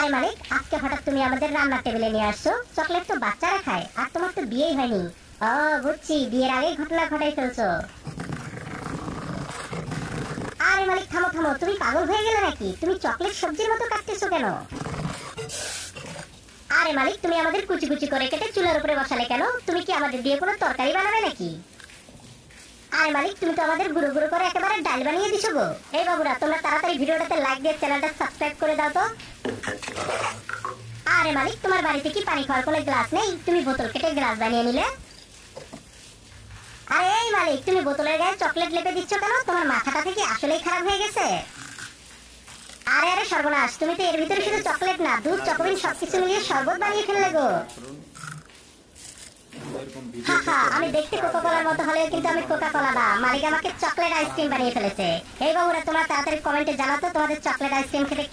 আরে মালিক, আজকে হঠাৎ তুমি আমাদের রান্নার টেবিলে নিয়ে আসছো চকলেট? তো বাচ্চারা খায়, আর তোমার তো বিয়েই হয়নি। ও বুঝছি, বিয়ের আগেই ঘটনা ঘটাই ফেলছো। আরে মালিক, থামো থামো, তুমি পাগল হয়ে গেলে নাকি? তুমি চকলেট সবজির মতো কাটতেছো কেন? আরে মালিক, তুমি আমাদের কুচি কুচি করে কেটে চুলার উপরে বসালে কেন? তুমি কি আমাদের দিয়ে কোনো তরকারি বানাবে নাকি? আরে মালিক, তুমি তো আমাদের গুঁড়ো গুঁড়ো করে একেবারে ডাল বানিয়ে দিছো গো। এই বাবুরা, তোমরা তাড়াতাড়ি ভিডিওটাতে লাইক দিয়ে চ্যানেলটা সাবস্ক্রাইব করে দাও তো। আরে মালিক, তোমার বাড়িতে কি পানি খাওয়ার কোনো গ্লাস নেই? তুমি বোতল কেটে গ্লাস বানিয়ে নিলে। আরে এই মালিক, তুমি বোতলের গায়ে চকলেট লেপে দিচ্ছ কেন? তোমার মাথাটা থেকে আসলেই খারাপ হয়ে গেছে। আরে আরে সর্বনাশ, তুমি তো এর ভিতরে শুধু চকলেট না, দুধ, চকোবিন সবকিছু মিলিয়ে শরবত বানিয়ে ফেললে গো। আমি দেখতে কোকা কোলার মতো হলেও কিন্তু আমি কোকা কোলা না। মালিক আমাকে চকলেট আইসক্রিম বানিয়ে ফেলেছে। এই বাবুরা, তোমরা তাড়াতাড়ি কমেন্টে জানাতো তোমাদের চকলেট আইসক্রিম খেতে